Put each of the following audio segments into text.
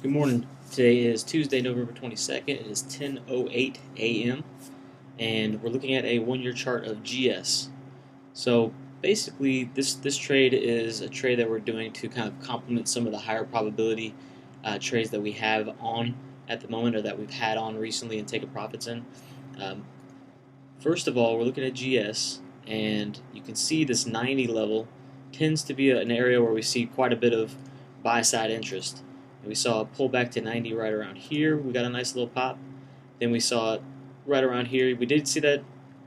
Good morning. Today is Tuesday, November 22nd. It is 10:08 a.m. and we're looking at a one-year chart of GS. So basically, this trade is a trade that we're doing to kind of complement some of the higher probability trades that we have on at the moment, or that we've had on recently and taken profits in. Um, First of all, we're looking at GS, and you can see this 90 level tends to be an area where we see quite a bit of buy-side interest. And we saw a pullback to 90 right around here. We got a nice little pop. Then we saw it right around here. We did see that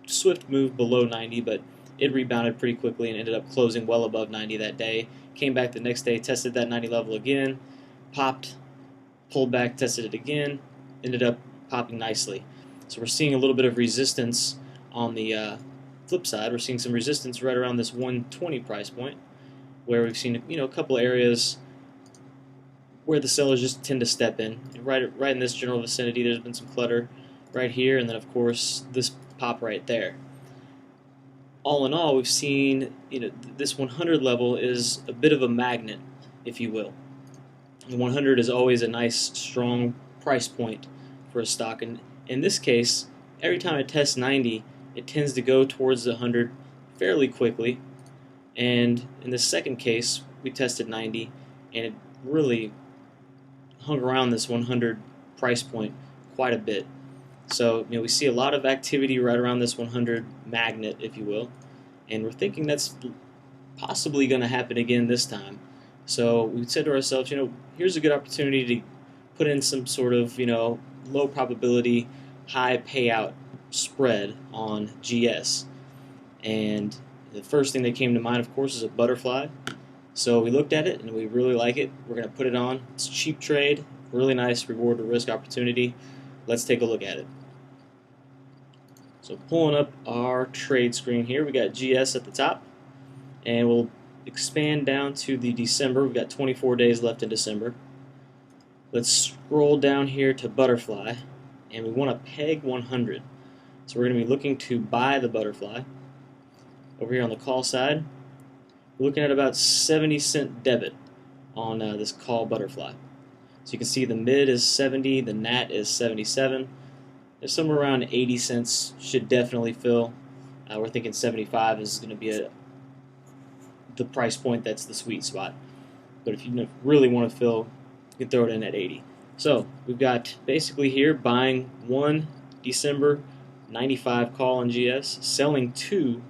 swift move below 90, but it rebounded pretty quickly and ended up closing well above 90 that day. Came back the next day, tested that 90 level again, popped, pulled back, tested it again, ended up popping nicely. So we're seeing a little bit of resistance on the flip side. We're seeing some resistance right around this 120 price point, where we've seen a couple areas where the sellers just tend to step in. Right in this general vicinity, there's been some clutter right here, and then of course this pop right there. All in all, we've seen this 100 level is a bit of a magnet, if you will. The 100 is always a nice, strong price point for a stock, and in this case, every time it tests 90, it tends to go towards the 100 fairly quickly. And in the second case, we tested 90, and it really hung around this 100 price point quite a bit. So we see a lot of activity right around this 100 magnet, if you will, and we're thinking that's possibly going to happen again this time. So we said to ourselves, here's a good opportunity to put in some sort of low probability, high payout spread on GS. And the first thing that came to mind, of course, is a butterfly. So we looked at it and we really like it. We're going to put it on. It's a cheap trade, really nice reward to risk opportunity. Let's take a look at it. So pulling up our trade screen here, we got GS at the top, and we'll expand down to the December. We've got 24 days left in December. Let's scroll down here to butterfly, and we want to peg 100. So we're going to be looking to buy the butterfly. Over here on the call side, we're looking at about 70-cent debit on this call butterfly. So you can see the mid is 70, the nat is 77. There's somewhere around 80 cents should definitely fill. We're thinking 75 is going to be the price point that's the sweet spot. But if you really want to fill, you can throw it in at 80. So we've got basically here buying one December 95 call on GS, selling two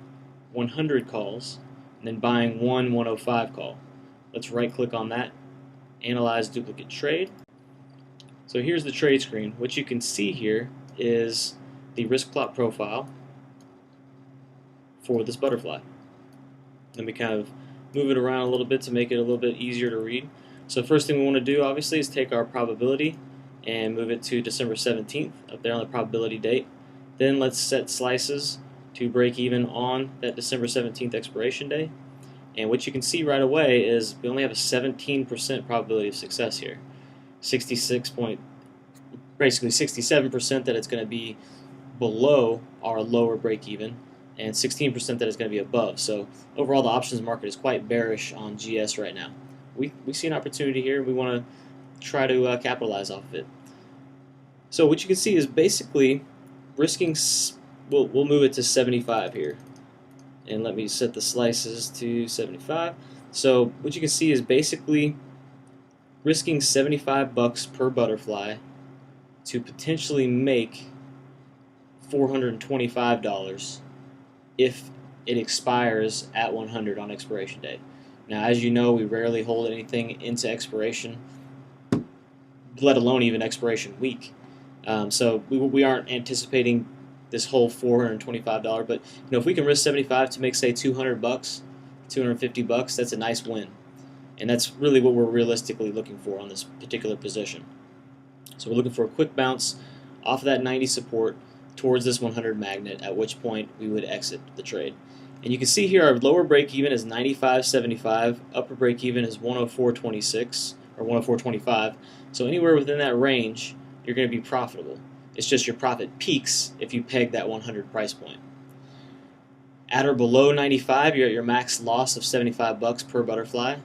100 calls, and then buying one 105 call. Let's right click on that, analyze duplicate trade. So here's the trade screen. What you can see here is the risk plot profile for this butterfly. Let me kind of move it around a little bit to make it a little bit easier to read. So first thing we want to do, obviously, is take our probability and move it to December 17th, up there on the probability date. Then let's set slices to break even on that December 17th expiration day. And what you can see right away is we only have a 17% probability of success here. Basically 67% that it's going to be below our lower break even, and 16% that it's going to be above. So overall, the options market is quite bearish on GS right now. We see an opportunity here. We want to try to capitalize off of it. So what you can see is basically risking. We'll move it to 75 here, and let me set the slices to 75. So what you can see is basically risking 75 bucks per butterfly to potentially make $425 if it expires at 100 on expiration date. Now, as you know, we rarely hold anything into expiration, let alone even expiration week. So we aren't anticipating this whole $425. But if we can risk 75 to make, say, 200 bucks, 250 bucks, that's a nice win. And that's really what we're realistically looking for on this particular position. So we're looking for a quick bounce off of that 90 support towards this 100 magnet, at which point we would exit the trade. And you can see here our lower break even is 95.75, upper break even is 104.26 or 104.25. So anywhere within that range, you're going to be profitable. It's just your profit peaks if you peg that 100 price point. At or below 95, you're at your max loss of 75 bucks per butterfly.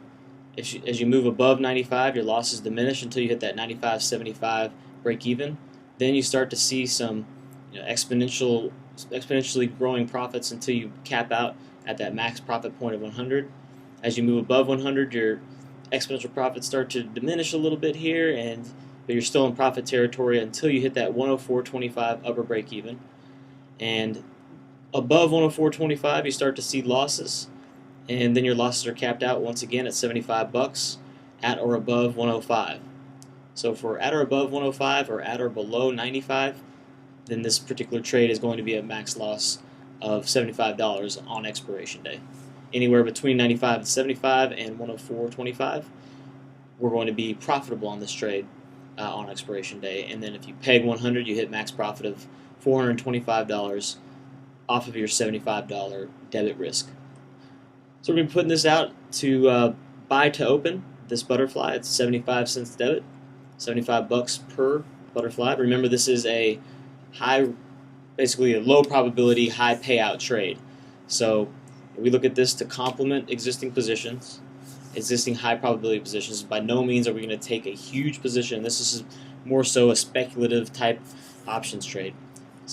As you move above 95, your losses diminish until you hit that 95.75 break even. Then you start to see some exponentially growing profits until you cap out at that max profit point of 100. As you move above 100, your exponential profits start to diminish a little bit here, but you're still in profit territory until you hit that 104.25 upper break even. And above 104.25, you start to see losses, and then your losses are capped out once again at 75 bucks at or above 105. So for at or above 105 or at or below 95, then this particular trade is going to be a max loss of $75 on expiration day. Anywhere between 95 and 75 and 104.25, we're going to be profitable on this trade on expiration day. And then if you peg 100, you hit max profit of $425 off of your $75 debit risk. So we're going to be putting this out to buy to open this butterfly. It's 75 cents debit, 75 bucks per butterfly. Remember, this is a basically a low probability, high payout trade. So we look at this to complement existing positions, existing high probability positions. By no means are we going to take a huge position. This is more so a speculative type options trade.